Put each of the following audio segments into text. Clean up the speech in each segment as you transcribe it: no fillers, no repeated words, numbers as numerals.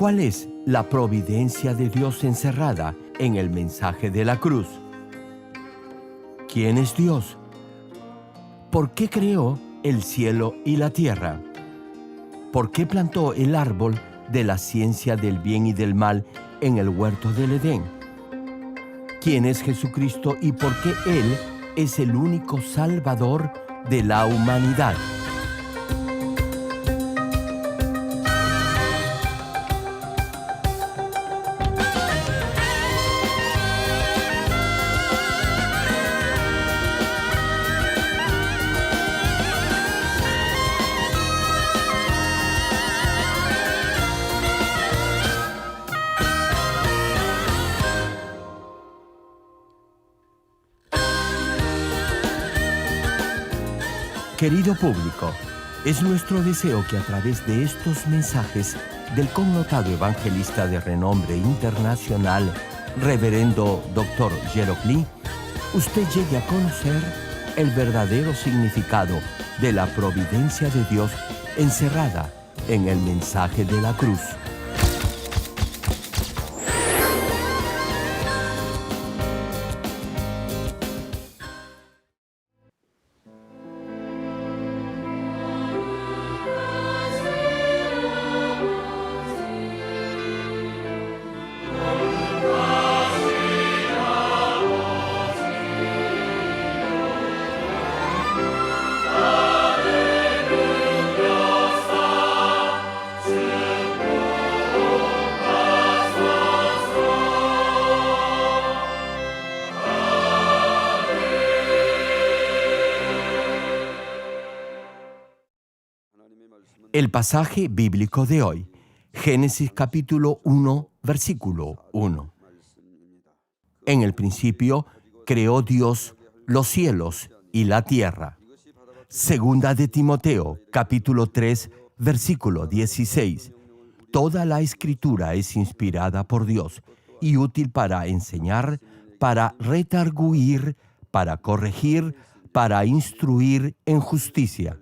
¿Cuál es la providencia de Dios encerrada en el mensaje de la cruz? ¿Quién es Dios? ¿Por qué creó el cielo y la tierra? ¿Por qué plantó el árbol de la ciencia del bien y del mal en el huerto del Edén? ¿Quién es Jesucristo y por qué Él es el único Salvador de la humanidad? Querido público, es nuestro deseo que a través de estos mensajes del connotado evangelista de renombre internacional, Reverendo Dr. Gerald Lee, usted llegue a conocer el verdadero significado de la providencia de Dios encerrada en el mensaje de la cruz. El pasaje bíblico de hoy, Génesis capítulo 1, versículo 1. En el principio creó Dios los cielos y la tierra. Segunda de Timoteo, capítulo 3, versículo 16. Toda la escritura es inspirada por Dios y útil para enseñar, para redarguir, para corregir, para instruir en justicia.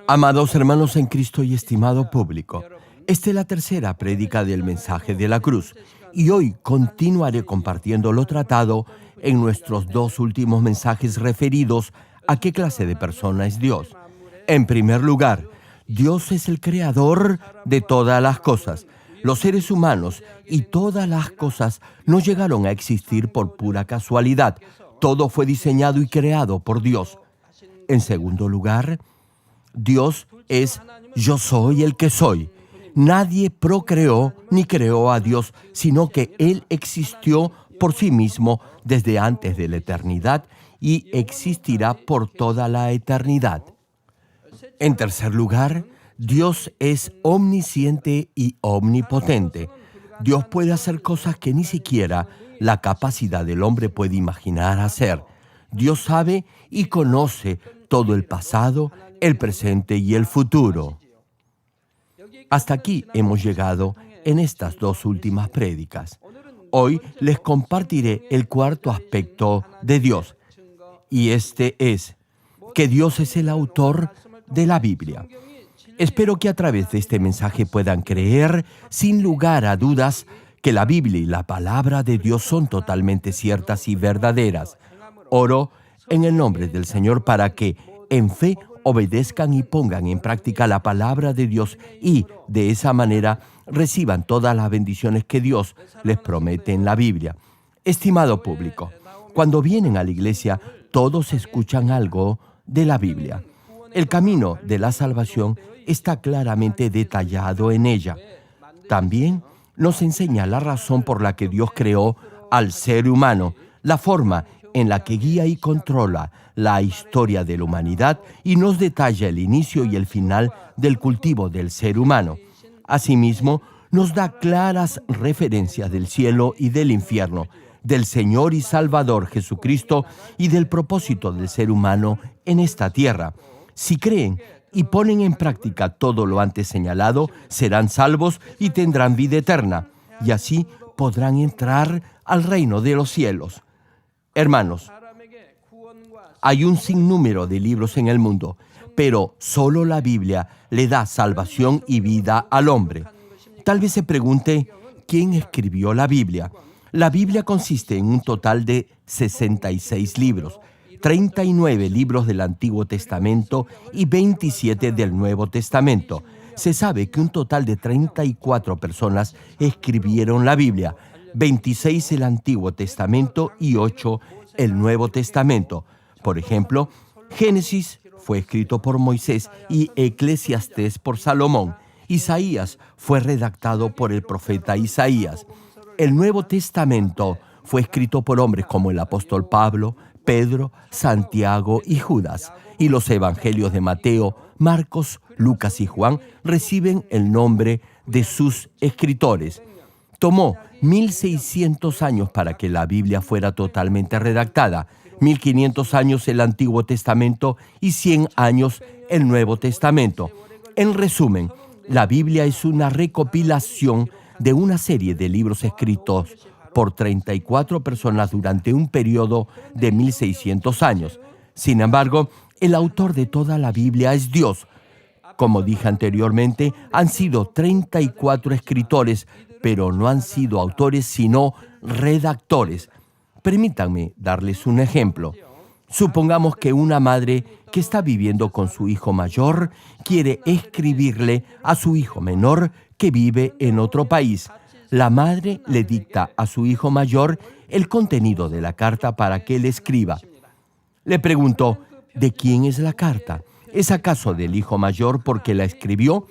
Amados hermanos en Cristo y estimado público, esta es la tercera prédica del mensaje de la cruz y hoy continuaré compartiendo lo tratado en nuestros dos últimos mensajes referidos a qué clase de persona es Dios. En primer lugar, Dios es el creador de todas las cosas. Los seres humanos y todas las cosas no llegaron a existir por pura casualidad. Todo fue diseñado y creado por Dios. En segundo lugar, Dios es yo soy el que soy. Nadie procreó ni creó a Dios, sino que Él existió por sí mismo desde antes de la eternidad y existirá por toda la eternidad. En tercer lugar, Dios es omnisciente y omnipotente. Dios puede hacer cosas que ni siquiera la capacidad del hombre puede imaginar hacer. Dios sabe y conoce todo el pasado, el presente y el futuro. Hasta aquí hemos llegado en estas dos últimas prédicas. Hoy les compartiré el cuarto aspecto de Dios, y este es que Dios es el autor de la Biblia. Espero que a través de este mensaje puedan creer, sin lugar a dudas, que la Biblia y la palabra de Dios son totalmente ciertas y verdaderas. Oro en el nombre del Señor para que, en fe, obedezcan y pongan en práctica la palabra de Dios y, de esa manera, reciban todas las bendiciones que Dios les promete en la Biblia. Estimado público, cuando vienen a la iglesia, todos escuchan algo de la Biblia. El camino de la salvación está claramente detallado en ella. También nos enseña la razón por la que Dios creó al ser humano, la forma en la que guía y controla la historia de la humanidad y nos detalla el inicio y el final del cultivo del ser humano. Asimismo, nos da claras referencias del cielo y del infierno, del Señor y Salvador Jesucristo y del propósito del ser humano en esta tierra. Si creen y ponen en práctica todo lo antes señalado, serán salvos y tendrán vida eterna, y así podrán entrar al reino de los cielos. Hermanos, hay un sinnúmero de libros en el mundo, pero solo la Biblia le da salvación y vida al hombre. Tal vez se pregunte, ¿quién escribió la Biblia? La Biblia consiste en un total de 66 libros, 39 libros del Antiguo Testamento y 27 del Nuevo Testamento. Se sabe que un total de 34 personas escribieron la Biblia, 26 el Antiguo Testamento y 8 el Nuevo Testamento. Por ejemplo, Génesis fue escrito por Moisés y Eclesiastés por Salomón. Isaías fue redactado por el profeta Isaías. El Nuevo Testamento fue escrito por hombres como el apóstol Pablo, Pedro, Santiago y Judas. Y los evangelios de Mateo, Marcos, Lucas y Juan reciben el nombre de sus escritores. Tomó 1600 años para que la Biblia fuera totalmente redactada, 1500 años el Antiguo Testamento y 100 años el Nuevo Testamento. En resumen, la Biblia es una recopilación de una serie de libros escritos por 34 personas durante un periodo de 1600 años. Sin embargo, el autor de toda la Biblia es Dios. Como dije anteriormente, han sido 34 escritores, pero no han sido autores, sino redactores. Permítanme darles un ejemplo. Supongamos que una madre que está viviendo con su hijo mayor quiere escribirle a su hijo menor que vive en otro país. La madre le dicta a su hijo mayor el contenido de la carta para que él escriba. Le preguntó, ¿de quién es la carta? ¿Es acaso del hijo mayor porque la escribió?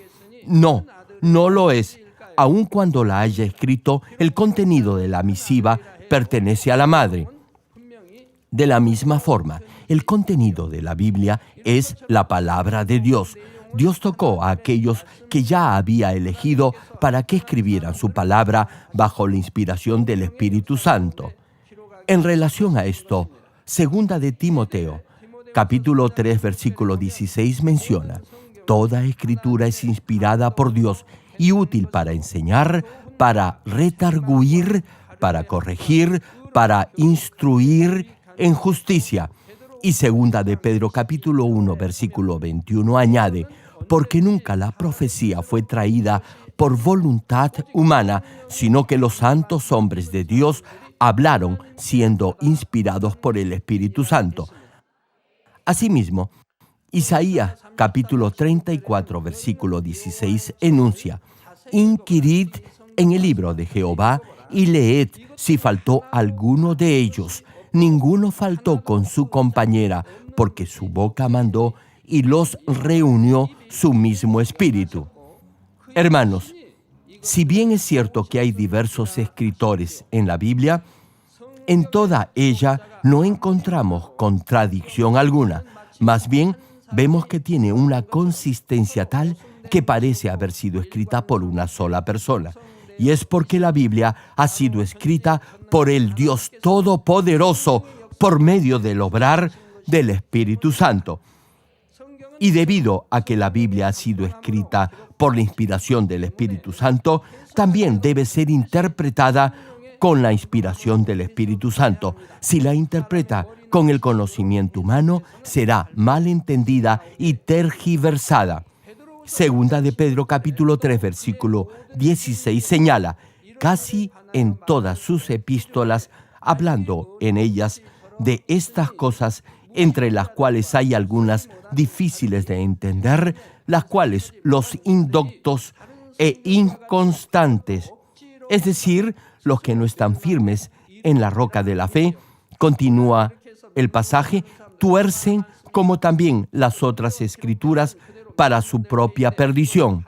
No, no lo es. Aun cuando la haya escrito, el contenido de la misiva pertenece a la madre. De la misma forma, el contenido de la Biblia es la palabra de Dios. Dios tocó a aquellos que ya había elegido para que escribieran su palabra bajo la inspiración del Espíritu Santo. En relación a esto, segunda de Timoteo, capítulo 3, versículo 16 menciona: toda escritura es inspirada por Dios y útil para enseñar, para redarguir, para corregir, para instruir en justicia. Y segunda de Pedro, capítulo 1, versículo 21 añade: porque nunca la profecía fue traída por voluntad humana, sino que los santos hombres de Dios hablaron siendo inspirados por el Espíritu Santo. Asimismo, Isaías capítulo 34, versículo 16 enuncia: «Inquirid en el libro de Jehová y leed si faltó alguno de ellos. Ninguno faltó con su compañera, porque su boca mandó y los reunió su mismo espíritu». Hermanos, si bien es cierto que hay diversos escritores en la Biblia, en toda ella no encontramos contradicción alguna. Más bien, vemos que tiene una consistencia tal que parece haber sido escrita por una sola persona. Y es porque la Biblia ha sido escrita por el Dios Todopoderoso por medio del obrar del Espíritu Santo. Y debido a que la Biblia ha sido escrita por la inspiración del Espíritu Santo, también debe ser interpretada con la inspiración del Espíritu Santo. Si la interpreta con el conocimiento humano, será mal entendida y tergiversada. Segunda de Pedro capítulo 3, versículo 16 señala: «Casi en todas sus epístolas, hablando en ellas de estas cosas, entre las cuales hay algunas difíciles de entender, las cuales los indoctos e inconstantes», es decir, los que no están firmes en la roca de la fe, continúa el pasaje, tuercen como también las otras escrituras para su propia perdición.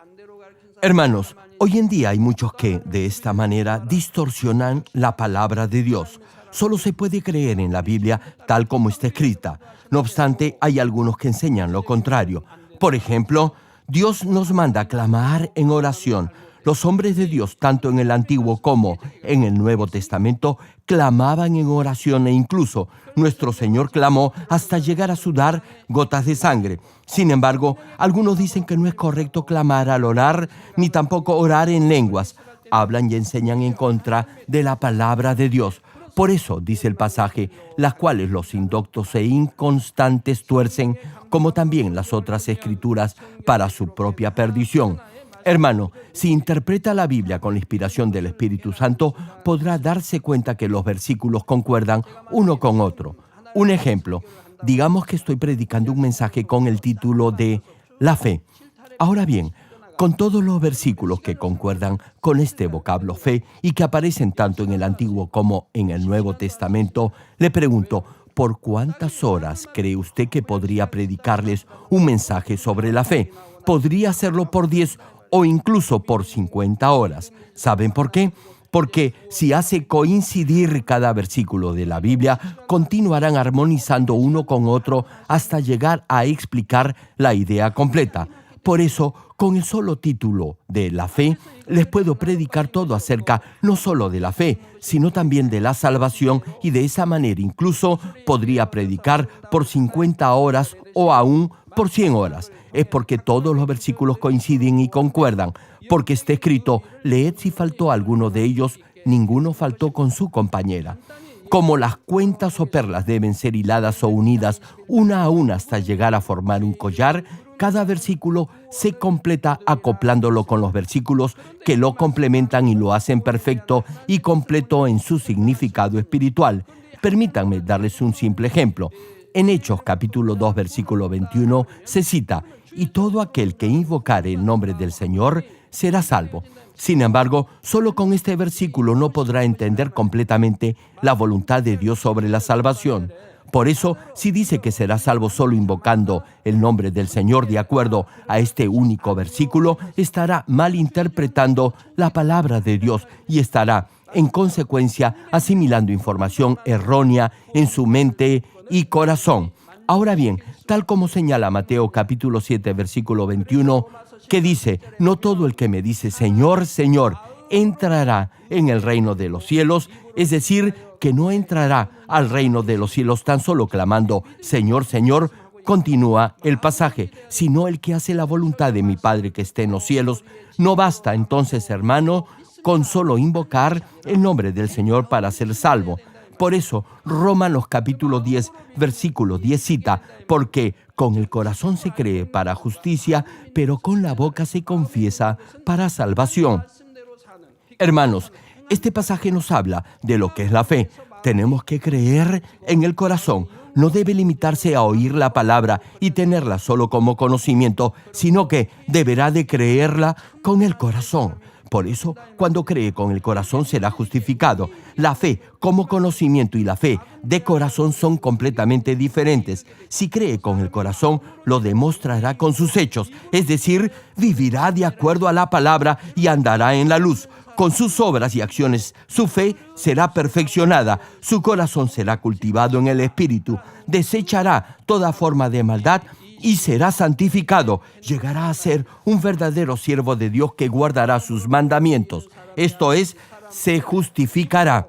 Hermanos, hoy en día hay muchos que, de esta manera, distorsionan la palabra de Dios. Solo se puede creer en la Biblia tal como está escrita. No obstante, hay algunos que enseñan lo contrario. Por ejemplo, Dios nos manda a clamar en oración. Los hombres de Dios, tanto en el Antiguo como en el Nuevo Testamento, clamaban en oración e incluso nuestro Señor clamó hasta llegar a sudar gotas de sangre. Sin embargo, algunos dicen que no es correcto clamar al orar, ni tampoco orar en lenguas. Hablan y enseñan en contra de la palabra de Dios. Por eso, dice el pasaje, las cuales los indoctos e inconstantes tuercen, como también las otras escrituras, para su propia perdición. Hermano, si interpreta la Biblia con la inspiración del Espíritu Santo, podrá darse cuenta que los versículos concuerdan uno con otro. Un ejemplo, digamos que estoy predicando un mensaje con el título de La fe. Ahora bien, con todos los versículos que concuerdan con este vocablo fe y que aparecen tanto en el Antiguo como en el Nuevo Testamento, le pregunto: ¿por cuántas horas cree usted que podría predicarles un mensaje sobre la fe? ¿Podría hacerlo por 10 o incluso por 50 horas? ¿Saben por qué? Porque si hace coincidir cada versículo de la Biblia, continuarán armonizando uno con otro hasta llegar a explicar la idea completa. Por eso, con el solo título de la fe, les puedo predicar todo acerca no solo de la fe, sino también de la salvación, y de esa manera incluso podría predicar por 50 horas o aún por 100 horas. Es porque todos los versículos coinciden y concuerdan, porque está escrito: «Leed si faltó alguno de ellos, ninguno faltó con su compañera». Como las cuentas o perlas deben ser hiladas o unidas una a una hasta llegar a formar un collar, cada versículo se completa acoplándolo con los versículos que lo complementan y lo hacen perfecto y completo en su significado espiritual. Permítanme darles un simple ejemplo. En Hechos capítulo 2, versículo 21, se cita: «Y todo aquel que invocare el nombre del Señor será salvo». Sin embargo, solo con este versículo no podrá entender completamente la voluntad de Dios sobre la salvación. Por eso, si dice que será salvo solo invocando el nombre del Señor de acuerdo a este único versículo, estará malinterpretando la palabra de Dios y estará, en consecuencia, asimilando información errónea en su mente y corazón. Ahora bien, tal como señala Mateo capítulo 7, versículo 21, que dice: «No todo el que me dice Señor, Señor, entrará en el reino de los cielos», es decir, que no entrará al reino de los cielos tan solo clamando Señor, Señor, continúa el pasaje, sino el que hace la voluntad de mi Padre que esté en los cielos. No basta entonces, hermano, con solo invocar el nombre del Señor para ser salvo. Por eso, Romanos capítulo 10, versículo 10 cita, porque con el corazón se cree para justicia, pero con la boca se confiesa para salvación. Hermanos, este pasaje nos habla de lo que es la fe. Tenemos que creer en el corazón. No debe limitarse a oír la palabra y tenerla solo como conocimiento, sino que deberá de creerla con el corazón. Por eso, cuando cree con el corazón será justificado. La fe como conocimiento y la fe de corazón son completamente diferentes. Si cree con el corazón, lo demostrará con sus hechos, es decir, vivirá de acuerdo a la palabra y andará en la luz. Con sus obras y acciones, su fe será perfeccionada, su corazón será cultivado en el Espíritu, desechará toda forma de maldad y será santificado. Llegará a ser un verdadero siervo de Dios que guardará sus mandamientos. Esto es, se justificará.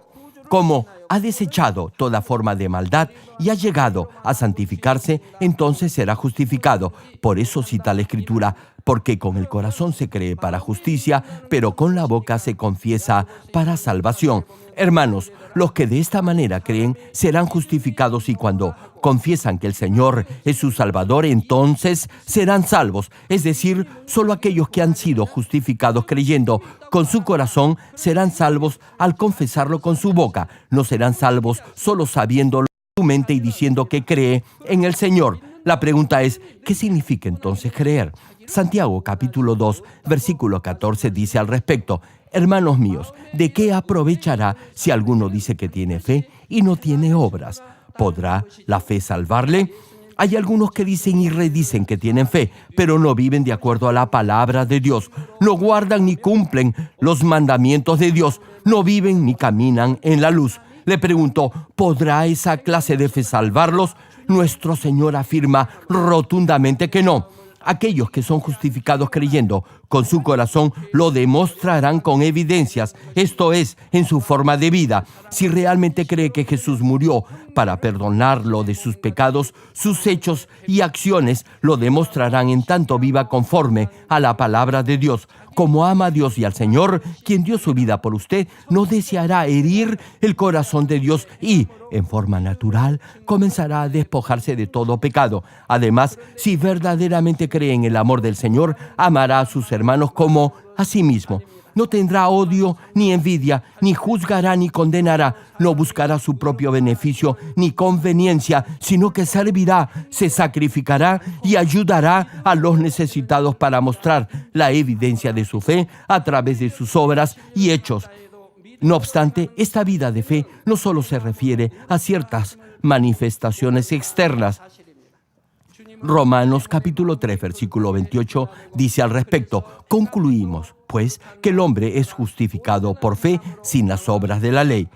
Como ha desechado toda forma de maldad y ha llegado a santificarse, entonces será justificado. Por eso cita la Escritura, porque con el corazón se cree para justicia, pero con la boca se confiesa para salvación. Hermanos, los que de esta manera creen serán justificados y cuando confiesan que el Señor es su Salvador, entonces serán salvos. Es decir, solo aquellos que han sido justificados creyendo con su corazón serán salvos al confesarlo con su boca. No serán salvos solo sabiéndolo en su mente y diciendo que cree en el Señor. La pregunta es, ¿qué significa entonces creer? Santiago capítulo 2, versículo 14 dice al respecto: hermanos míos, ¿de qué aprovechará si alguno dice que tiene fe y no tiene obras? ¿Podrá la fe salvarle? Hay algunos que dicen y redicen que tienen fe, pero no viven de acuerdo a la palabra de Dios. No guardan ni cumplen los mandamientos de Dios. No viven ni caminan en la luz. Le pregunto, ¿podrá esa clase de fe salvarlos? Nuestro Señor afirma rotundamente que no. Aquellos que son justificados creyendo con su corazón lo demostrarán con evidencias, esto es, en su forma de vida. Si realmente cree que Jesús murió para perdonarlo de sus pecados, sus hechos y acciones lo demostrarán en tanto viva conforme a la palabra de Dios. Como ama a Dios y al Señor, quien dio su vida por usted, no deseará herir el corazón de Dios y, en forma natural, comenzará a despojarse de todo pecado. Además, si verdaderamente cree en el amor del Señor, amará a sus hermanos como a sí mismo. No tendrá odio ni envidia, ni juzgará ni condenará, no buscará su propio beneficio ni conveniencia, sino que servirá, se sacrificará y ayudará a los necesitados para mostrar la evidencia de su fe a través de sus obras y hechos. No obstante, esta vida de fe no solo se refiere a ciertas manifestaciones externas. Romanos capítulo 3, versículo 28 dice al respecto: concluimos, pues, que el hombre es justificado por fe sin las obras de la ley.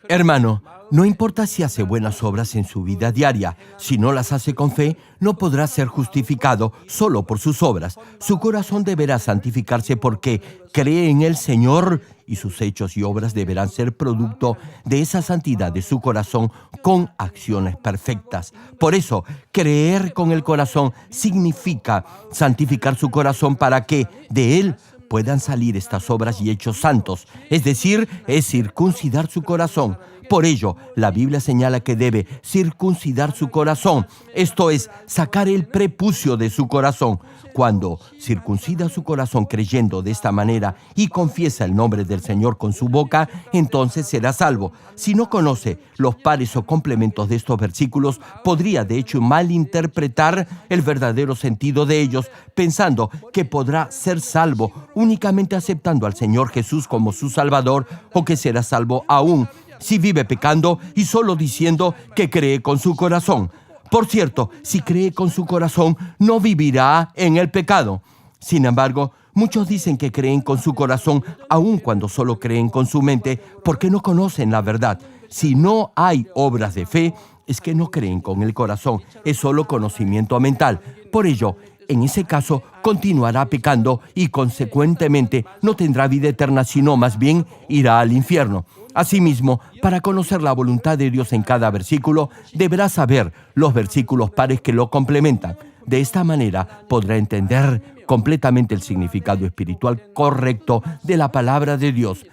Hermano, no importa si hace buenas obras en su vida diaria, si no las hace con fe, no podrá ser justificado solo por sus obras. Su corazón deberá santificarse porque cree en el Señor y sus hechos y obras deberán ser producto de esa santidad de su corazón con acciones perfectas. Por eso, creer con el corazón significa santificar su corazón para que de él puedan salir estas obras y hechos santos, es decir, es circuncidar su corazón. Por ello, la Biblia señala que debe circuncidar su corazón, esto es, sacar el prepucio de su corazón. Cuando circuncida su corazón creyendo de esta manera y confiesa el nombre del Señor con su boca, entonces será salvo. Si no conoce los pares o complementos de estos versículos, podría de hecho malinterpretar el verdadero sentido de ellos, pensando que podrá ser salvo únicamente aceptando al Señor Jesús como su Salvador, o que será salvo aún si vive pecando y solo diciendo que cree con su corazón. Por cierto, si cree con su corazón, no vivirá en el pecado. Sin embargo, muchos dicen que creen con su corazón, aun cuando solo creen con su mente, porque no conocen la verdad. Si no hay obras de fe, es que no creen con el corazón, es solo conocimiento mental. Por ello, en ese caso, continuará pecando y, consecuentemente, no tendrá vida eterna, sino más bien irá al infierno. Asimismo, para conocer la voluntad de Dios en cada versículo, deberá saber los versículos pares que lo complementan. De esta manera, podrá entender completamente el significado espiritual correcto de la palabra de Dios.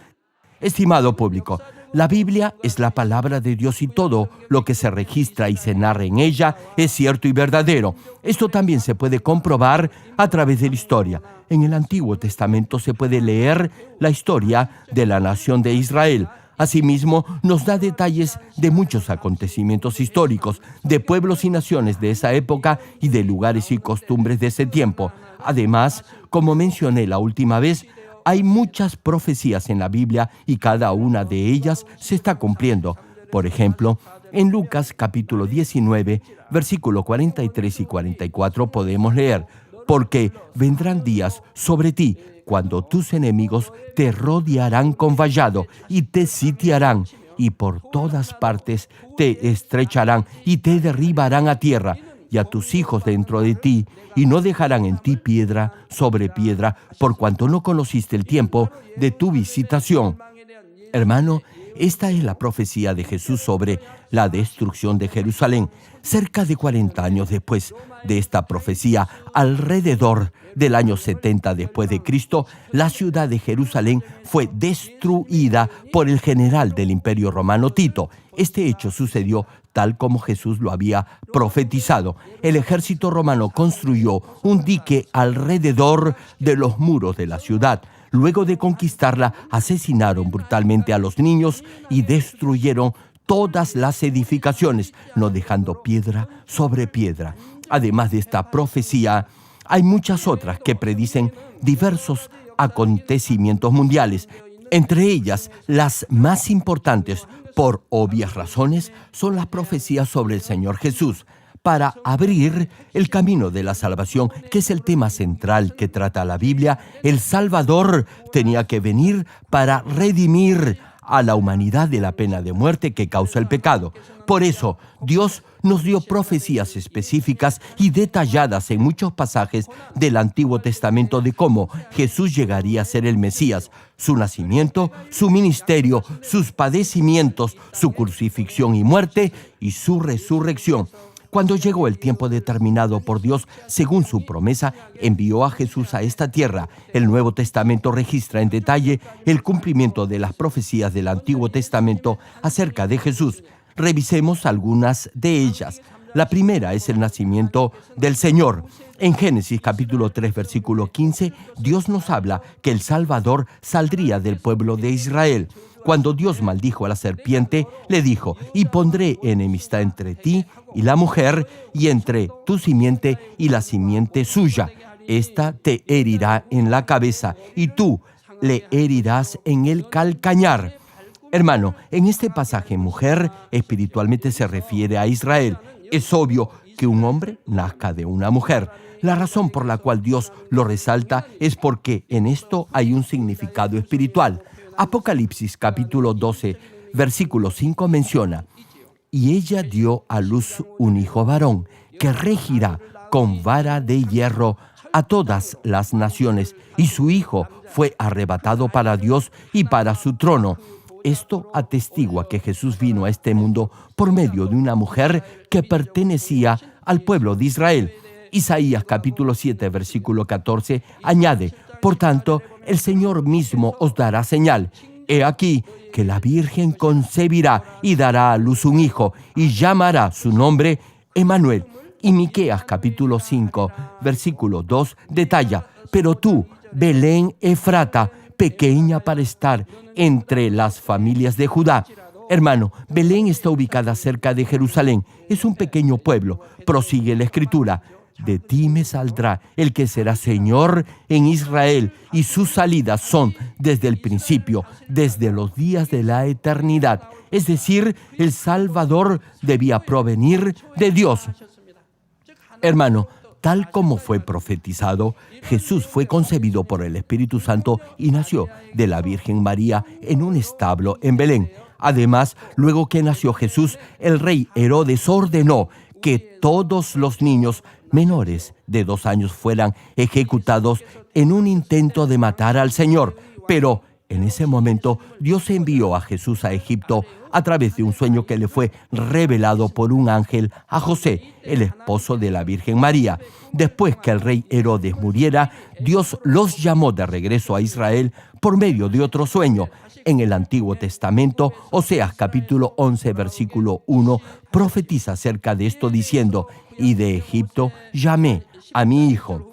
Estimado público, La Biblia es la palabra de Dios y todo lo que se registra y se narra en ella es cierto y verdadero. Esto también se puede comprobar a través de la historia. En el Antiguo Testamento se puede leer la historia de la nación de Israel. Asimismo, nos da detalles de muchos acontecimientos históricos, de pueblos y naciones de esa época y de lugares y costumbres de ese tiempo. Además, como mencioné la última vez, hay muchas profecías en la Biblia y cada una de ellas se está cumpliendo. Por ejemplo, en Lucas capítulo 19, versículos 43 y 44 podemos leer: porque vendrán días sobre ti cuando tus enemigos te rodearán con vallado y te sitiarán, y por todas partes te estrecharán y te derribarán a tierra, y a tus hijos dentro de ti, y no dejarán en ti piedra sobre piedra, por cuanto no conociste el tiempo de tu visitación. Hermano, esta es la profecía de Jesús sobre la destrucción de Jerusalén. Cerca de 40 años después de esta profecía, alrededor del año 70 después de Cristo, la ciudad de Jerusalén fue destruida por el general del Imperio Romano Tito. Este hecho sucedió tal como Jesús lo había profetizado. El ejército romano construyó un dique alrededor de los muros de la ciudad. Luego de conquistarla, asesinaron brutalmente a los niños y destruyeron todas las edificaciones, no dejando piedra sobre piedra. Además de esta profecía, hay muchas otras que predicen diversos acontecimientos mundiales. Entre ellas, las más importantes, por obvias razones, son las profecías sobre el Señor Jesús, para abrir el camino de la salvación, que es el tema central que trata la Biblia. El Salvador tenía que venir para redimir a la humanidad de la pena de muerte que causa el pecado. Por eso, Dios nos dio profecías específicas y detalladas en muchos pasajes del Antiguo Testamento de cómo Jesús llegaría a ser el Mesías, su nacimiento, su ministerio, sus padecimientos, su crucifixión y muerte y su resurrección. Cuando llegó el tiempo determinado por Dios, según su promesa, envió a Jesús a esta tierra. El Nuevo Testamento registra en detalle el cumplimiento de las profecías del Antiguo Testamento acerca de Jesús. Revisemos algunas de ellas. La primera es el nacimiento del Señor. En Génesis capítulo 3, versículo 15, Dios nos habla que el Salvador saldría del pueblo de Israel. Cuando Dios maldijo a la serpiente, le dijo: y pondré enemistad entre ti y la mujer, y entre tu simiente y la simiente suya. Esta te herirá en la cabeza, y tú le herirás en el calcañar. Hermano, en este pasaje, mujer espiritualmente se refiere a Israel. Es obvio que un hombre nazca de una mujer. La razón por la cual Dios lo resalta es porque en esto hay un significado espiritual. Apocalipsis capítulo 12, versículo 5 menciona: y ella dio a luz un hijo varón, que regirá con vara de hierro a todas las naciones, y su hijo fue arrebatado para Dios y para su trono. Esto atestigua que Jesús vino a este mundo por medio de una mujer que pertenecía al pueblo de Israel. Isaías capítulo 7, versículo 14 añade: por tanto, el Señor mismo os dará señal. He aquí que la Virgen concebirá y dará a luz un hijo, y llamará su nombre Emmanuel. Y Miqueas capítulo 5, versículo 2 detalla: pero tú, Belén Efrata, pequeña para estar entre las familias de Judá. Hermano, Belén está ubicada cerca de Jerusalén. Es un pequeño pueblo. Prosigue la Escritura: de ti me saldrá el que será Señor en Israel, y sus salidas son desde el principio, desde los días de la eternidad. Es decir, el Salvador debía provenir de Dios. Hermano, tal como fue profetizado, Jesús fue concebido por el Espíritu Santo y nació de la Virgen María en un establo en Belén. Además, luego que nació Jesús, el rey Herodes ordenó que todos los niños menores de 2 años fueran ejecutados en un intento de matar al Señor. Pero en ese momento Dios envió a Jesús a Egipto a través de un sueño que le fue revelado por un ángel a José, el esposo de la Virgen María. Después que el rey Herodes muriera, Dios los llamó de regreso a Israel por medio de otro sueño. En el Antiguo Testamento, Oseas capítulo 11, versículo 1, profetiza acerca de esto diciendo: «Y de Egipto llamé a mi hijo».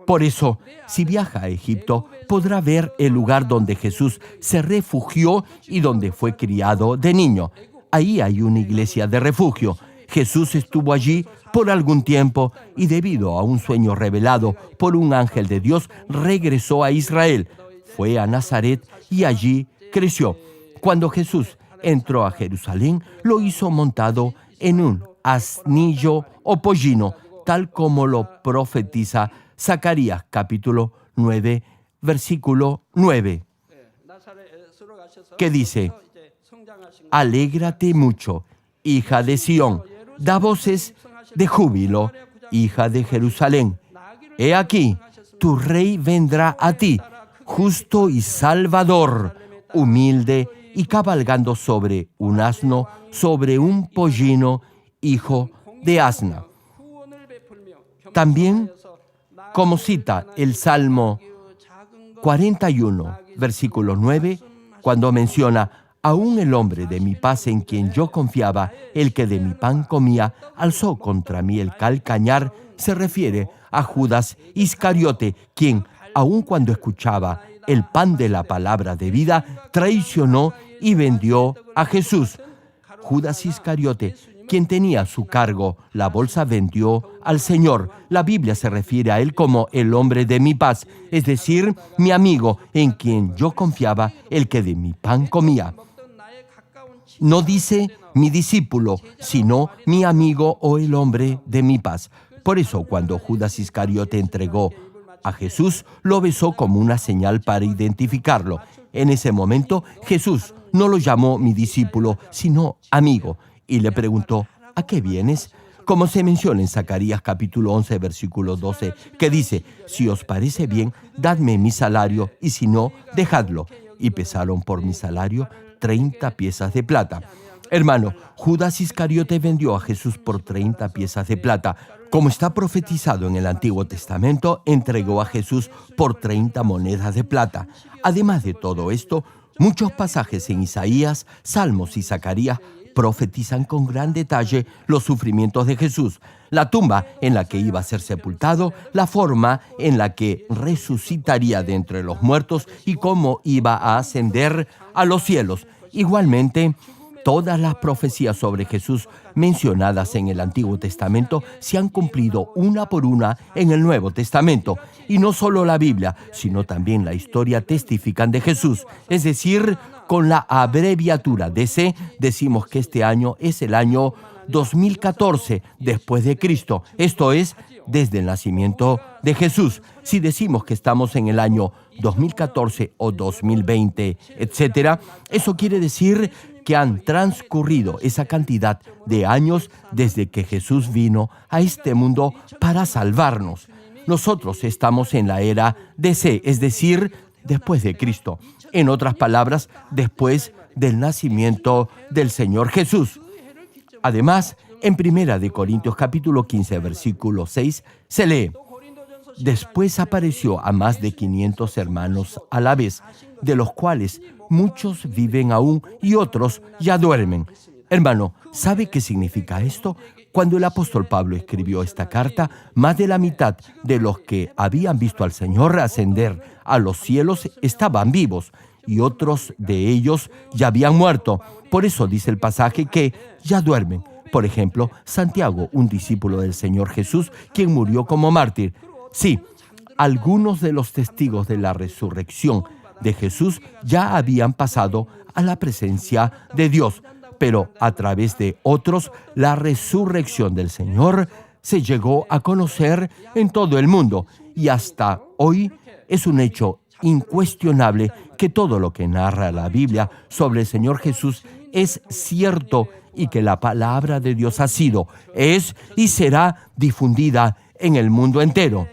Por eso, si viaja a Egipto, podrá ver el lugar donde Jesús se refugió y donde fue criado de niño. Ahí hay una iglesia de refugio. Jesús estuvo allí por algún tiempo y debido a un sueño revelado por un ángel de Dios, regresó a Israel. Fue a Nazaret y allí creció. Cuando Jesús entró a Jerusalén, lo hizo montado en un asnillo o pollino, tal como lo profetiza Zacarías capítulo 9, versículo 9, que dice: «Alégrate mucho, hija de Sión, da voces de júbilo, hija de Jerusalén. He aquí, tu rey vendrá a ti, justo y salvador, humilde y cabalgando sobre un asno, sobre un pollino, hijo de asna». También, como cita el Salmo 41, versículo 9, cuando menciona: «Aún el hombre de mi paz en quien yo confiaba, el que de mi pan comía, alzó contra mí el calcañar», se refiere a Judas Iscariote, quien, aun cuando escuchaba el pan de la palabra de vida, traicionó y vendió a Jesús. Judas Iscariote, quien tenía a su cargo la bolsa, vendió al Señor. La Biblia se refiere a él como el hombre de mi paz, es decir, mi amigo en quien yo confiaba, el que de mi pan comía. No dice mi discípulo, sino mi amigo o el hombre de mi paz. Por eso, cuando Judas Iscariote entregó a Jesús, lo besó como una señal para identificarlo. En ese momento, Jesús no lo llamó mi discípulo, sino amigo, y le preguntó: «¿A qué vienes?», como se menciona en Zacarías capítulo 11, versículo 12, que dice: «Si os parece bien, dadme mi salario, y si no, dejadlo». Y pesaron por mi salario 30 piezas de plata. Hermano, Judas Iscariote vendió a Jesús por 30 piezas de plata. Como está profetizado en el Antiguo Testamento, entregó a Jesús por 30 monedas de plata. Además de todo esto, muchos pasajes en Isaías, Salmos y Zacarías profetizan con gran detalle los sufrimientos de Jesús, la tumba en la que iba a ser sepultado, la forma en la que resucitaría de entre los muertos y cómo iba a ascender a los cielos. Igualmente, todas las profecías sobre Jesús mencionadas en el Antiguo Testamento se han cumplido una por una en el Nuevo Testamento. Y no solo la Biblia, sino también la historia testifican de Jesús. Es decir, con la abreviatura DC, decimos que este año es el año 2014 después de Cristo. Esto es, desde el nacimiento de Jesús. Si decimos que estamos en el año 2014 o 2020, etc., eso quiere decir que han transcurrido esa cantidad de años desde que Jesús vino a este mundo para salvarnos. Nosotros estamos en la era DC, es decir, después de Cristo. En otras palabras, después del nacimiento del Señor Jesús. Además, en 1 Corintios capítulo 15, versículo 6, se lee: «Después apareció a más de 500 hermanos a la vez, de los cuales muchos viven aún y otros ya duermen». Hermano, ¿sabe qué significa esto? Cuando el apóstol Pablo escribió esta carta, más de la mitad de los que habían visto al Señor ascender a los cielos estaban vivos, y otros de ellos ya habían muerto. Por eso dice el pasaje que ya duermen. Por ejemplo, Santiago, un discípulo del Señor Jesús, quien murió como mártir. Sí, algunos de los testigos de la resurrección de Jesús ya habían pasado a la presencia de Dios, pero a través de otros, la resurrección del Señor se llegó a conocer en todo el mundo, y hasta hoy es un hecho incuestionable que todo lo que narra la Biblia sobre el Señor Jesús es cierto, y que la palabra de Dios ha sido, es y será difundida en el mundo entero.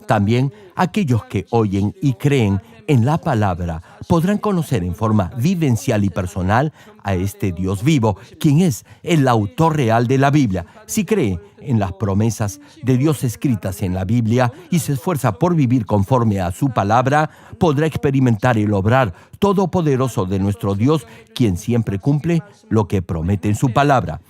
También aquellos que oyen y creen en la palabra, podrán conocer en forma vivencial y personal a este Dios vivo, quien es el autor real de la Biblia. Si cree en las promesas de Dios escritas en la Biblia y se esfuerza por vivir conforme a su palabra, podrá experimentar el obrar todopoderoso de nuestro Dios, quien siempre cumple lo que promete en su palabra.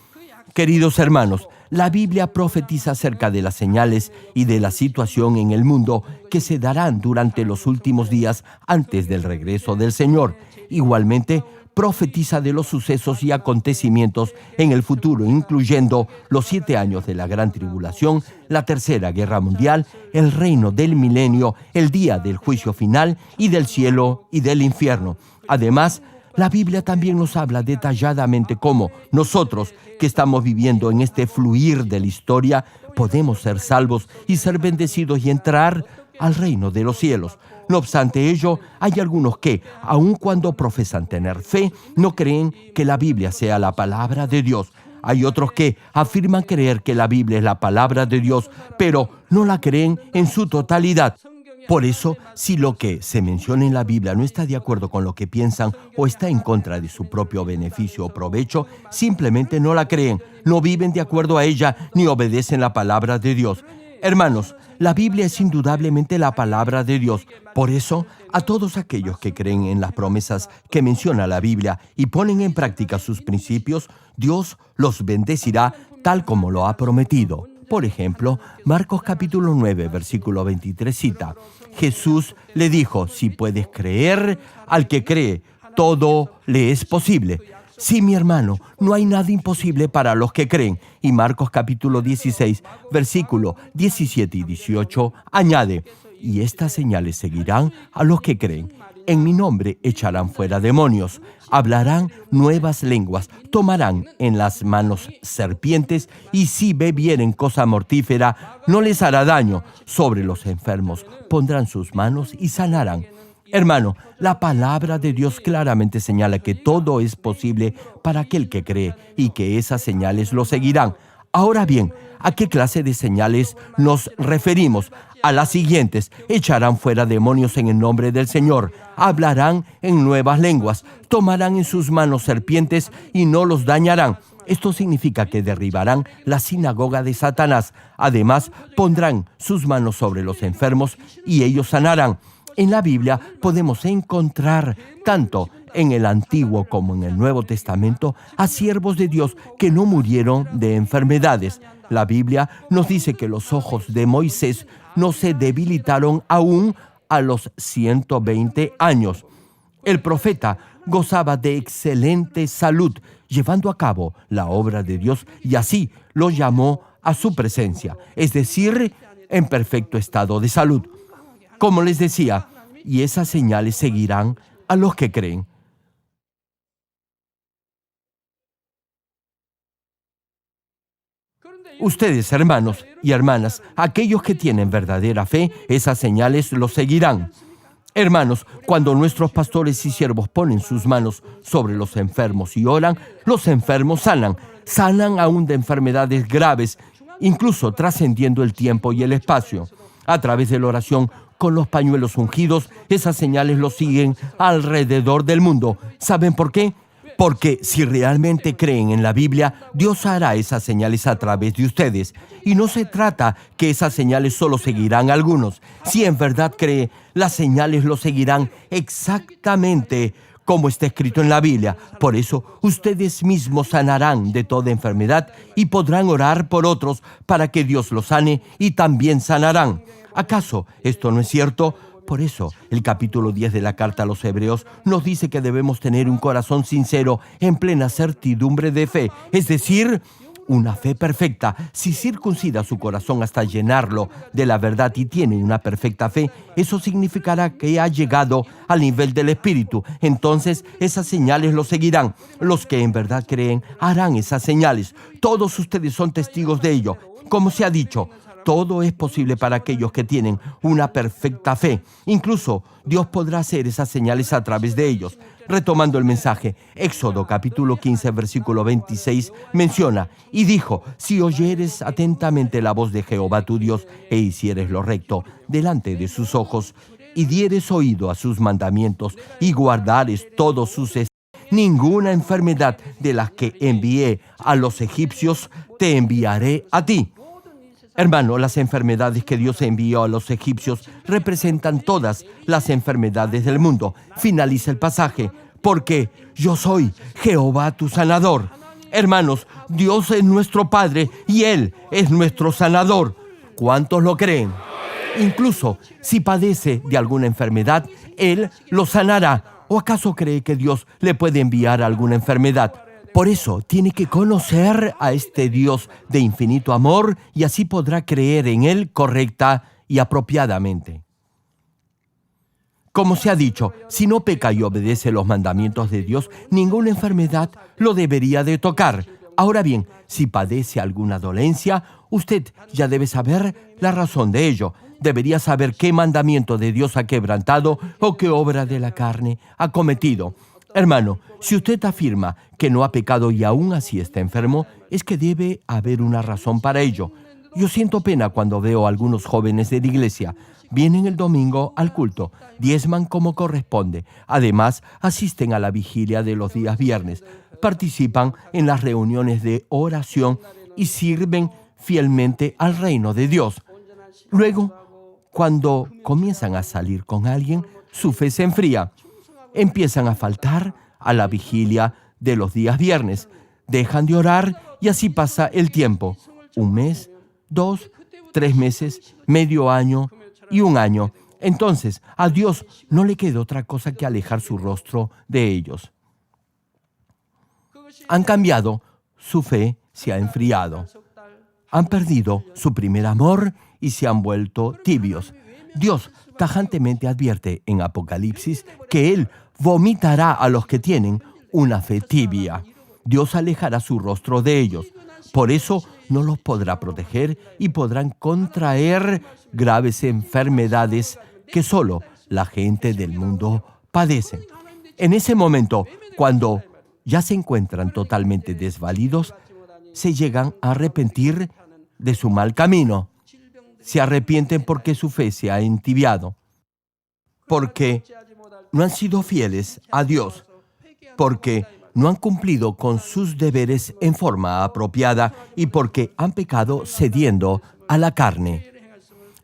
Queridos hermanos, la Biblia profetiza acerca de las señales y de la situación en el mundo que se darán durante los últimos días antes del regreso del Señor. Igualmente, profetiza de los sucesos y acontecimientos en el futuro, incluyendo los 7 años de la Gran Tribulación, la Tercera Guerra Mundial, el reino del milenio, el día del juicio final y del cielo y del infierno. Además, la Biblia también nos habla detalladamente cómo nosotros, que estamos viviendo en este fluir de la historia, podemos ser salvos y ser bendecidos y entrar al reino de los cielos. No obstante ello, hay algunos que, aun cuando profesan tener fe, no creen que la Biblia sea la palabra de Dios. Hay otros que afirman creer que la Biblia es la palabra de Dios, pero no la creen en su totalidad. Por eso, si lo que se menciona en la Biblia no está de acuerdo con lo que piensan o está en contra de su propio beneficio o provecho, simplemente no la creen, no viven de acuerdo a ella ni obedecen la palabra de Dios. Hermanos, la Biblia es indudablemente la palabra de Dios. Por eso, a todos aquellos que creen en las promesas que menciona la Biblia y ponen en práctica sus principios, Dios los bendecirá tal como lo ha prometido. Por ejemplo, Marcos capítulo 9, versículo 23 cita: Jesús le dijo, si puedes creer, al que cree, todo le es posible. Sí, mi hermano, no hay nada imposible para los que creen. Y Marcos capítulo 16, versículo 17 y 18 añade: y estas señales seguirán a los que creen. En mi nombre echarán fuera demonios, hablarán nuevas lenguas, tomarán en las manos serpientes, y si bebieren cosa mortífera, no les hará daño. Sobre los enfermos pondrán sus manos y sanarán. Hermano, la palabra de Dios claramente señala que todo es posible para aquel que cree y que esas señales lo seguirán. Ahora bien, ¿a qué clase de señales nos referimos? A las siguientes: echarán fuera demonios en el nombre del Señor, hablarán en nuevas lenguas, tomarán en sus manos serpientes y no los dañarán. Esto significa que derribarán la sinagoga de Satanás. Además, pondrán sus manos sobre los enfermos y ellos sanarán. En la Biblia podemos encontrar, tanto en el Antiguo como en el Nuevo Testamento, a siervos de Dios que no murieron de enfermedades. La Biblia nos dice que los ojos de Moisés no se debilitaron aún a los 120 años. El profeta gozaba de excelente salud, llevando a cabo la obra de Dios, y así lo llamó a su presencia, es decir, en perfecto estado de salud. Como les decía, y esas señales seguirán a los que creen. Ustedes, hermanos y hermanas, aquellos que tienen verdadera fe, esas señales los seguirán. Hermanos, cuando nuestros pastores y siervos ponen sus manos sobre los enfermos y oran, los enfermos sanan aún de enfermedades graves, incluso trascendiendo el tiempo y el espacio. A través de la oración con los pañuelos ungidos, esas señales los siguen alrededor del mundo. ¿Saben por qué? Porque si realmente creen en la Biblia, Dios hará esas señales a través de ustedes. Y no se trata que esas señales solo seguirán a algunos. Si en verdad cree, las señales lo seguirán exactamente como está escrito en la Biblia. Por eso, ustedes mismos sanarán de toda enfermedad y podrán orar por otros para que Dios los sane y también sanarán. ¿Acaso esto no es cierto? Por eso, el capítulo 10 de la carta a los Hebreos nos dice que debemos tener un corazón sincero en plena certidumbre de fe, es decir, una fe perfecta. Si circuncida su corazón hasta llenarlo de la verdad y tiene una perfecta fe, eso significará que ha llegado al nivel del Espíritu. Entonces, esas señales lo seguirán. Los que en verdad creen harán esas señales. Todos ustedes son testigos de ello. Como se ha dicho, todo es posible para aquellos que tienen una perfecta fe. Incluso Dios podrá hacer esas señales a través de ellos. Retomando el mensaje, Éxodo capítulo 15, versículo 26 menciona: y dijo, si oyeres atentamente la voz de Jehová tu Dios e hicieres lo recto delante de sus ojos, y dieres oído a sus mandamientos y guardares todos sus estatutos, ninguna enfermedad de las que envié a los egipcios te enviaré a ti. Hermano, las enfermedades que Dios envió a los egipcios representan todas las enfermedades del mundo. Finaliza el pasaje, porque yo soy Jehová tu sanador. Hermanos, Dios es nuestro Padre y Él es nuestro sanador. ¿Cuántos lo creen? Incluso si padece de alguna enfermedad, Él lo sanará. ¿O acaso cree que Dios le puede enviar alguna enfermedad? Por eso tiene que conocer a este Dios de infinito amor y así podrá creer en Él correcta y apropiadamente. Como se ha dicho, si no peca y obedece los mandamientos de Dios, ninguna enfermedad lo debería de tocar. Ahora bien, si padece alguna dolencia, usted ya debe saber la razón de ello. Debería saber qué mandamiento de Dios ha quebrantado o qué obra de la carne ha cometido. Hermano, si usted afirma que no ha pecado y aún así está enfermo, es que debe haber una razón para ello. Yo siento pena cuando veo a algunos jóvenes de la iglesia. Vienen el domingo al culto, diezman como corresponde. Además, asisten a la vigilia de los días viernes, participan en las reuniones de oración y sirven fielmente al reino de Dios. Luego, cuando comienzan a salir con alguien, su fe se enfría. Empiezan a faltar a la vigilia de los días viernes. Dejan de orar y así pasa el tiempo. 1 mes, 2, 3 meses, medio año y 1 año. Entonces, a Dios no le queda otra cosa que alejar su rostro de ellos. Han cambiado, su fe se ha enfriado. Han perdido su primer amor y se han vuelto tibios. Dios tajantemente advierte en Apocalipsis que Él vomitará a los que tienen una fe tibia. Dios alejará su rostro de ellos. Por eso no los podrá proteger y podrán contraer graves enfermedades que solo la gente del mundo padece. En ese momento, cuando ya se encuentran totalmente desvalidos, se llegan a arrepentir de su mal camino. Se arrepienten porque su fe se ha entibiado, porque no han sido fieles a Dios, porque no han cumplido con sus deberes en forma apropiada y porque han pecado cediendo a la carne.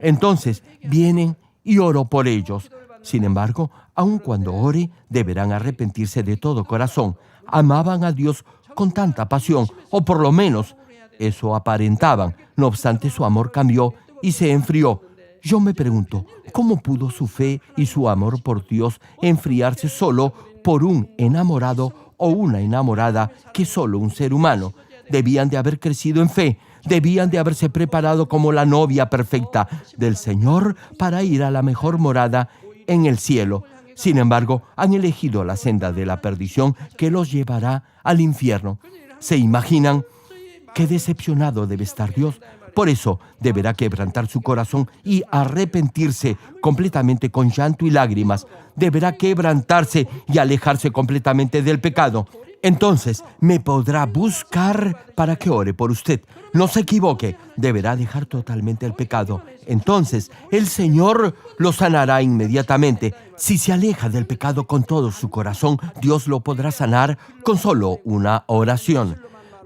Entonces vienen y oro por ellos. Sin embargo, aun cuando ore, deberán arrepentirse de todo corazón. Amaban a Dios con tanta pasión, o por lo menos eso aparentaban. No obstante, su amor cambió y se enfrió. Yo me pregunto, ¿cómo pudo su fe y su amor por Dios enfriarse solo por un enamorado o una enamorada que solo un ser humano? Debían de haber crecido en fe, debían de haberse preparado como la novia perfecta del Señor para ir a la mejor morada en el cielo. Sin embargo, han elegido la senda de la perdición que los llevará al infierno. ¿Se imaginan qué decepcionado debe estar Dios? Por eso deberá quebrantar su corazón y arrepentirse completamente con llanto y lágrimas. Deberá quebrantarse y alejarse completamente del pecado. Entonces me podrá buscar para que ore por usted. No se equivoque, deberá dejar totalmente el pecado. Entonces el Señor lo sanará inmediatamente. Si se aleja del pecado con todo su corazón, Dios lo podrá sanar con solo una oración.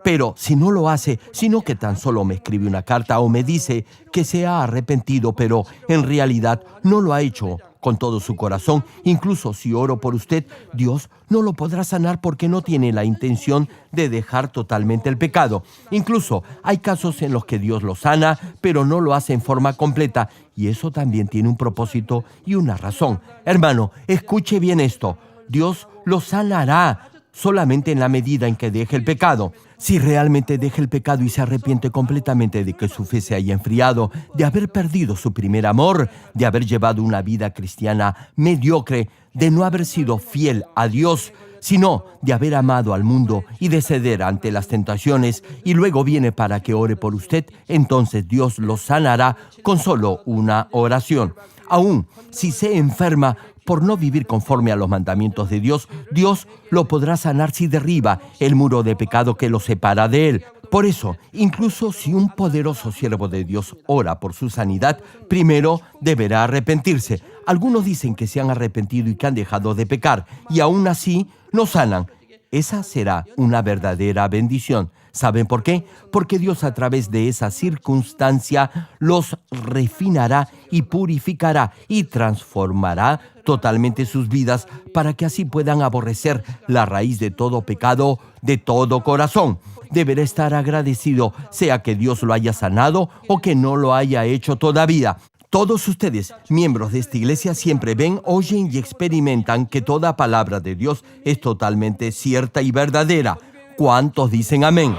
Pero si no lo hace, sino que tan solo me escribe una carta o me dice que se ha arrepentido, pero en realidad no lo ha hecho con todo su corazón, incluso si oro por usted, Dios no lo podrá sanar porque no tiene la intención de dejar totalmente el pecado. Incluso hay casos en los que Dios lo sana, pero no lo hace en forma completa, y eso también tiene un propósito y una razón. Hermano, escuche bien esto. Dios lo sanará solamente en la medida en que deje el pecado. Si realmente deja el pecado y se arrepiente completamente de que su fe se haya enfriado, de haber perdido su primer amor, de haber llevado una vida cristiana mediocre, de no haber sido fiel a Dios, sino de haber amado al mundo y de ceder ante las tentaciones, y luego viene para que ore por usted, entonces Dios lo sanará con solo una oración. Aún si se enferma por no vivir conforme a los mandamientos de Dios, Dios lo podrá sanar si derriba el muro de pecado que lo separa de Él. Por eso, incluso si un poderoso siervo de Dios ora por su sanidad, primero deberá arrepentirse. Algunos dicen que se han arrepentido y que han dejado de pecar, y aún así no sanan. Esa será una verdadera bendición. ¿Saben por qué? Porque Dios a través de esa circunstancia los refinará y purificará y transformará totalmente sus vidas para que así puedan aborrecer la raíz de todo pecado de todo corazón. Deberá estar agradecido, sea que Dios lo haya sanado o que no lo haya hecho todavía. Todos ustedes, miembros de esta iglesia, siempre ven, oyen y experimentan que toda palabra de Dios es totalmente cierta y verdadera. ¿Cuántos dicen amén?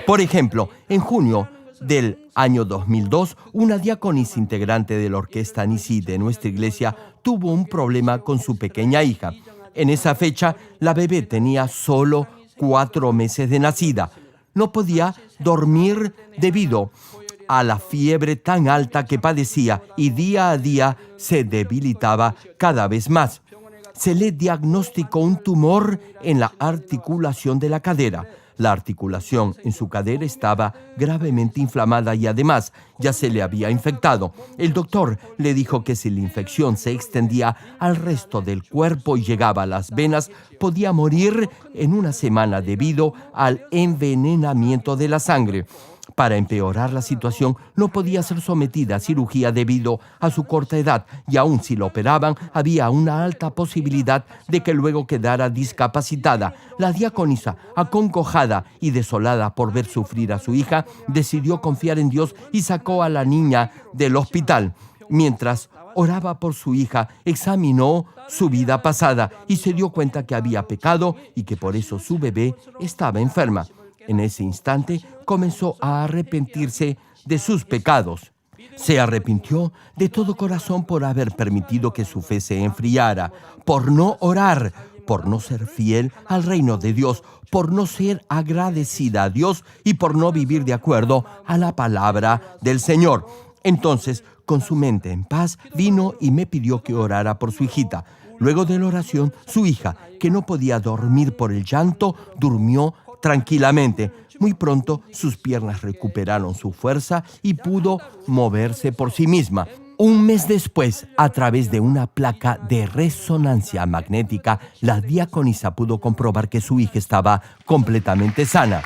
Por ejemplo, en junio del año 2002, una diaconisa integrante de la orquesta Nisi de nuestra iglesia tuvo un problema con su pequeña hija. En esa fecha, la bebé tenía solo 4 meses de nacida. No podía dormir debido a la fiebre tan alta que padecía y día a día se debilitaba cada vez más. Se le diagnosticó un tumor en la articulación de la cadera. La articulación en su cadera estaba gravemente inflamada y además ya se le había infectado. El doctor le dijo que si la infección se extendía al resto del cuerpo y llegaba a las venas, podía morir en una semana debido al envenenamiento de la sangre. Para empeorar la situación, no podía ser sometida a cirugía debido a su corta edad y aun si la operaban, había una alta posibilidad de que luego quedara discapacitada. La diaconisa, acongojada y desolada por ver sufrir a su hija, decidió confiar en Dios y sacó a la niña del hospital. Mientras oraba por su hija, examinó su vida pasada y se dio cuenta que había pecado y que por eso su bebé estaba enferma. En ese instante comenzó a arrepentirse de sus pecados. Se arrepintió de todo corazón por haber permitido que su fe se enfriara, por no orar, por no ser fiel al reino de Dios, por no ser agradecida a Dios y por no vivir de acuerdo a la palabra del Señor. Entonces, con su mente en paz, vino y me pidió que orara por su hijita. Luego de la oración, su hija, que no podía dormir por el llanto, durmió tranquilamente. Muy pronto sus piernas recuperaron su fuerza y pudo moverse por sí misma. Un mes después, a través de una placa de resonancia magnética, la diaconisa pudo comprobar que su hija estaba completamente sana.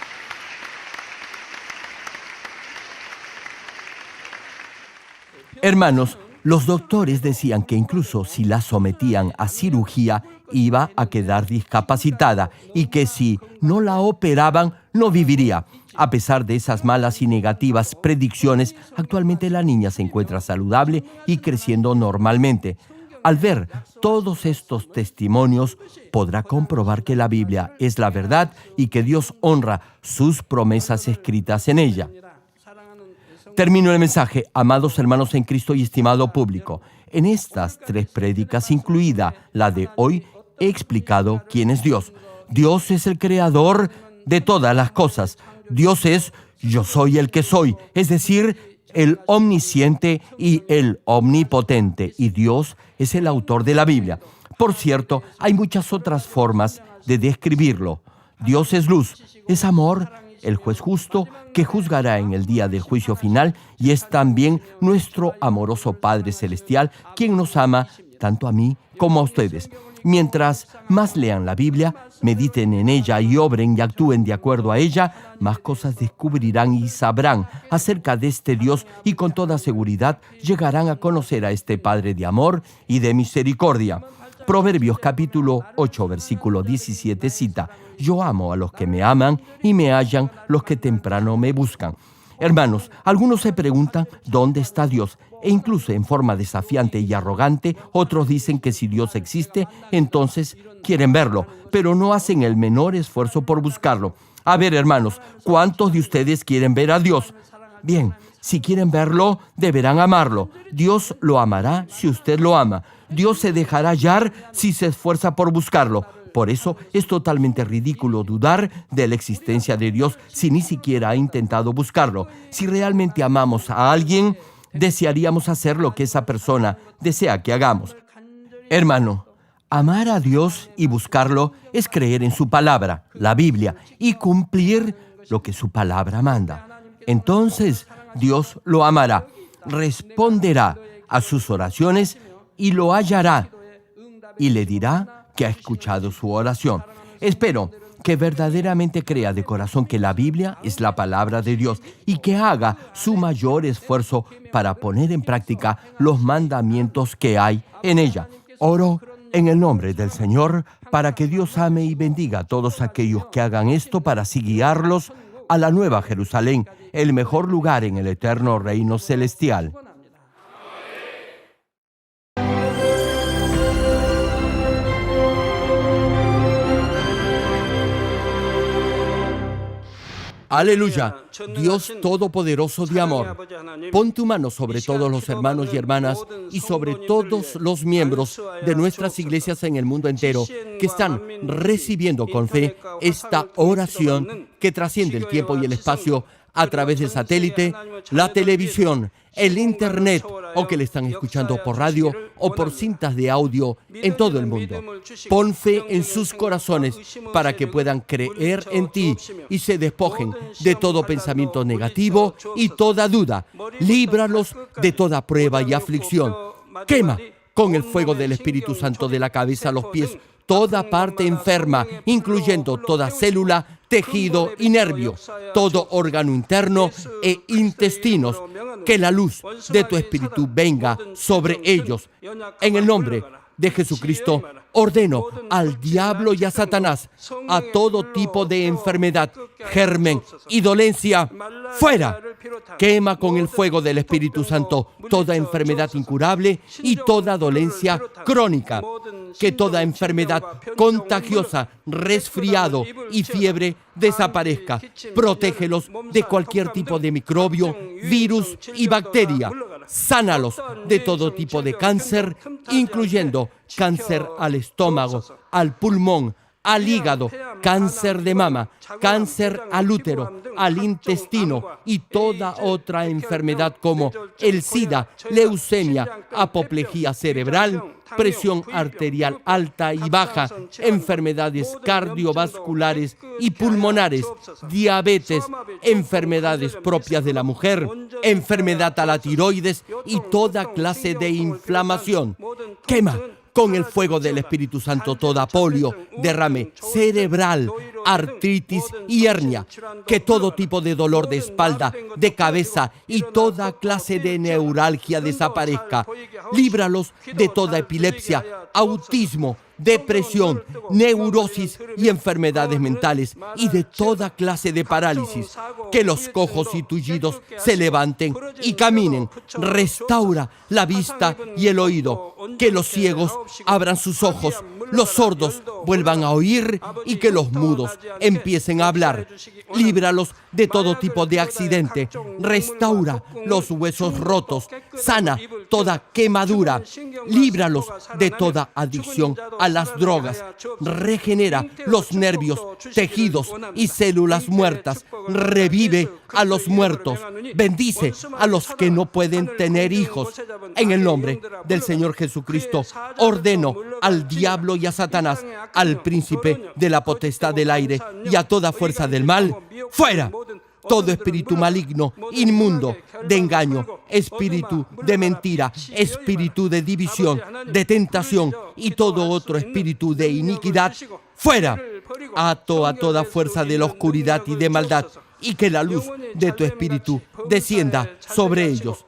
Hermanos, los doctores decían que incluso si la sometían a cirugía, iba a quedar discapacitada y que si no la operaban, no viviría. A pesar de esas malas y negativas predicciones, actualmente la niña se encuentra saludable y creciendo normalmente. Al ver todos estos testimonios, podrá comprobar que la Biblia es la verdad y que Dios honra sus promesas escritas en ella. Termino el mensaje, amados hermanos en Cristo y estimado público. En estas 3 prédicas, incluida la de hoy, he explicado quién es Dios. Dios es el creador de todas las cosas. Dios es yo soy el que soy, es decir, el omnisciente y el omnipotente. Y Dios es el autor de la Biblia. Por cierto, hay muchas otras formas de describirlo. Dios es luz, es amor, el juez justo que juzgará en el día del juicio final, y es también nuestro amoroso Padre Celestial, quien nos ama tanto a mí como a ustedes. Mientras más lean la Biblia, mediten en ella y obren y actúen de acuerdo a ella, más cosas descubrirán y sabrán acerca de este Dios y con toda seguridad llegarán a conocer a este Padre de amor y de misericordia. Proverbios capítulo 8, versículo 17 cita: yo amo a los que me aman y me hallan los que temprano me buscan. Hermanos, algunos se preguntan ¿dónde está Dios? E incluso en forma desafiante y arrogante, otros dicen que si Dios existe, entonces quieren verlo, pero no hacen el menor esfuerzo por buscarlo. A ver, hermanos, ¿cuántos de ustedes quieren ver a Dios? Bien, si quieren verlo, deberán amarlo. Dios lo amará si usted lo ama. Dios se dejará hallar si se esfuerza por buscarlo. Por eso es totalmente ridículo dudar de la existencia de Dios si ni siquiera ha intentado buscarlo. Si realmente amamos a alguien, desearíamos hacer lo que esa persona desea que hagamos. Hermano, amar a Dios y buscarlo es creer en su palabra, la Biblia, y cumplir lo que su palabra manda. Entonces Dios lo amará, responderá a sus oraciones y lo hallará y le dirá que ha escuchado su oración. Espero que verdaderamente crea de corazón que la Biblia es la palabra de Dios y que haga su mayor esfuerzo para poner en práctica los mandamientos que hay en ella. Oro en el nombre del Señor para que Dios ame y bendiga a todos aquellos que hagan esto para así guiarlos a la Nueva Jerusalén, el mejor lugar en el eterno reino celestial. Aleluya, Dios Todopoderoso de amor, pon tu mano sobre todos los hermanos y hermanas y sobre todos los miembros de nuestras iglesias en el mundo entero que están recibiendo con fe esta oración que trasciende el tiempo y el espacio a través del satélite, la televisión, el internet o que le están escuchando por radio o por cintas de audio en todo el mundo. Pon fe en sus corazones para que puedan creer en ti y se despojen de todo pensamiento negativo y toda duda. Líbralos de toda prueba y aflicción. Quema con el fuego del Espíritu Santo de la cabeza a los pies toda parte enferma, incluyendo toda célula, tejido y nervio, todo órgano interno e intestinos. Que la luz de tu Espíritu venga sobre ellos. En el nombre de Jesucristo, ordeno al diablo y a Satanás, a todo tipo de enfermedad, germen y dolencia, fuera. Quema con el fuego del Espíritu Santo toda enfermedad incurable y toda dolencia crónica. Que toda enfermedad contagiosa, resfriado y fiebre desaparezca. Protégelos de cualquier tipo de microbio, virus y bacteria. Sánalos de todo tipo de cáncer, incluyendo cáncer al estómago, al pulmón, al hígado, cáncer de mama, cáncer al útero, al intestino y toda otra enfermedad como el SIDA, leucemia, apoplejía cerebral, presión arterial alta y baja, enfermedades cardiovasculares y pulmonares, diabetes, enfermedades propias de la mujer, enfermedad a la tiroides y toda clase de inflamación. Quema con el fuego del Espíritu Santo toda polio, derrame cerebral, artritis y hernia. Que todo tipo de dolor de espalda, de cabeza y toda clase de neuralgia desaparezca. Líbralos de toda epilepsia, autismo, depresión, neurosis y enfermedades mentales y de toda clase de parálisis. Que los cojos y tullidos se levanten y caminen. Restaura la vista y el oído. Que los ciegos abran sus ojos, los sordos vuelvan a oír y que los mudos empiecen a hablar. Líbralos de todo tipo de accidente. Restaura los huesos rotos. Sana toda quemadura. Líbralos de toda adicción a las drogas. Regenera los nervios, tejidos y células muertas. Revive a los muertos. Bendice a los que no pueden tener hijos. En el nombre del Señor Jesucristo, ordeno al diablo y a Satanás, al príncipe de la potestad del aire y a toda fuerza del mal, fuera. Todo espíritu maligno, inmundo, de engaño, espíritu de mentira, espíritu de división, de tentación y todo otro espíritu de iniquidad, fuera. Ato a toda fuerza de la oscuridad y de maldad y que la luz de tu espíritu descienda sobre ellos.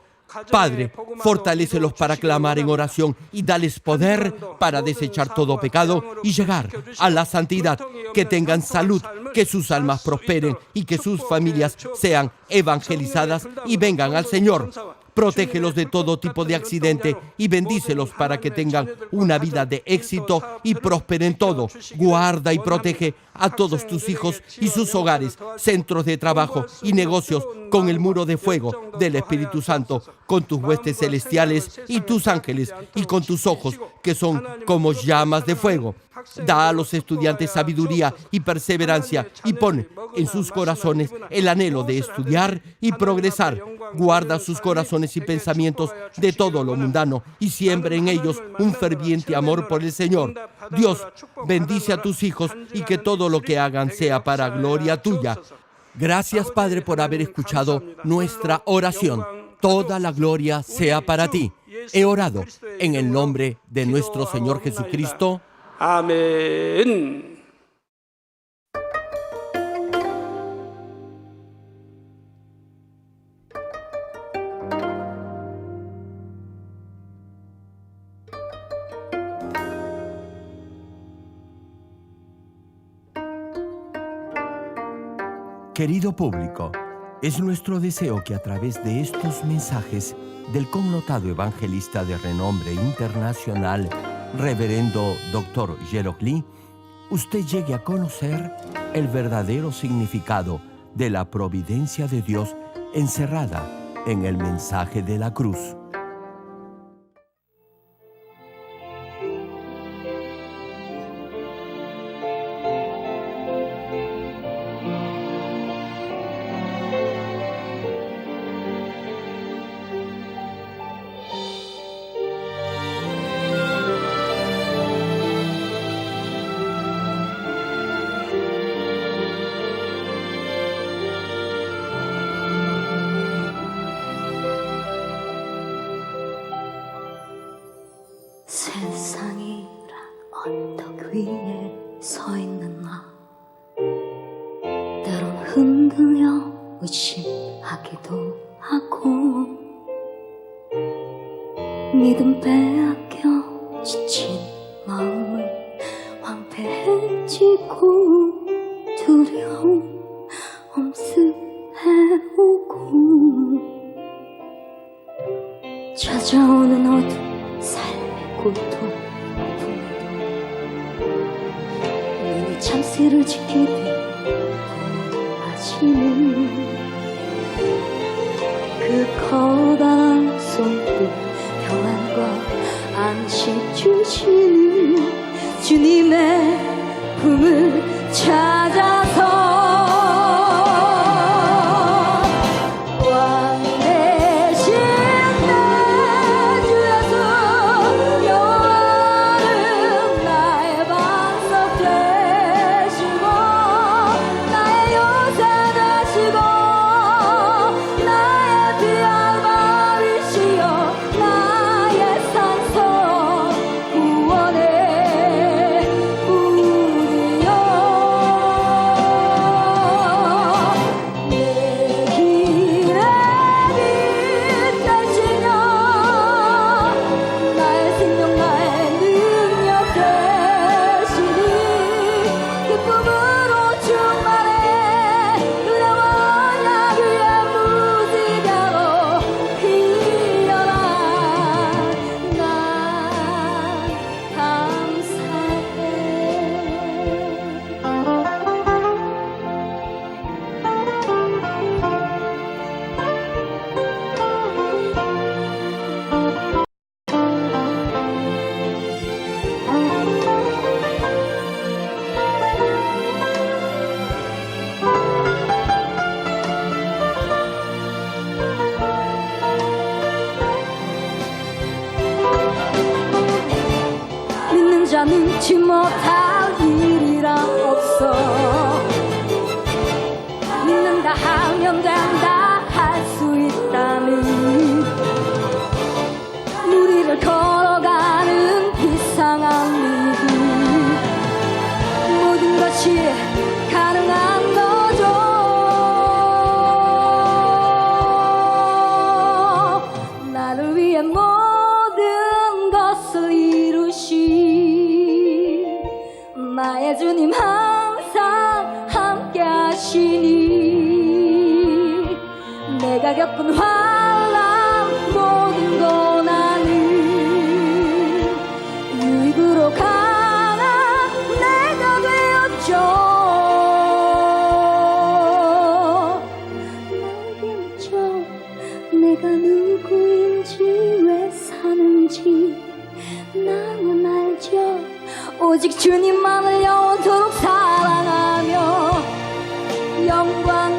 Padre, fortalécelos para clamar en oración y dales poder para desechar todo pecado y llegar a la santidad. Que tengan salud, que sus almas prosperen y que sus familias sean evangelizadas y vengan al Señor. Protégelos de todo tipo de accidente y bendícelos para que tengan una vida de éxito y prosperen todo. Guarda y protege a todos tus hijos y sus hogares, centros de trabajo y negocios con el muro de fuego del Espíritu Santo, con tus huestes celestiales y tus ángeles y con tus ojos que son como llamas de fuego. Da a los estudiantes sabiduría y perseverancia y pone en sus corazones el anhelo de estudiar y progresar. Guarda sus corazones y pensamientos de todo lo mundano y siembra en ellos un ferviente amor por el Señor. Dios, bendice a tus hijos y que todo lo que hagan sea para gloria tuya. Gracias, Padre, por haber escuchado nuestra oración. Toda la gloria sea para ti. He orado en el nombre de nuestro Señor Jesucristo. 아멘. Querido público, es nuestro deseo que a través de estos mensajes del connotado evangelista de renombre internacional, Reverendo Dr. Gerald Lee, usted llegue a conocer el verdadero significado de la providencia de Dios encerrada en el mensaje de la cruz. 세상이란 언덕 위에 서 있는 나, 때론 흔들려 의심하기도 하고, 믿음 빼앗겨 지친 마음은 황폐해지고, 두려움 엄습해오고, 찾아오는 어둠 고통 품에도 눈이 참새를 지키듯 보호하시는 그 커다란 손끝, 평안과 안식 주시는 주님의 품을 찾아서 능치 못할 일이라 없어. 믿는다 하면 된다 할 수 있다는 우리를 걸어가는 비상한 믿음, 모든 것이 가능한 거죠. 나를 위해 모든 것을 이루신 나의 주님 항상 함께 하시니 내가 겪은 환난 모든 고난을 유익으로 강한 내가 되었죠. 나에게 묻죠. 내가 누구인지 왜 사는지 나는 알죠. 오직 주님만을 영원토록 사랑하며 영광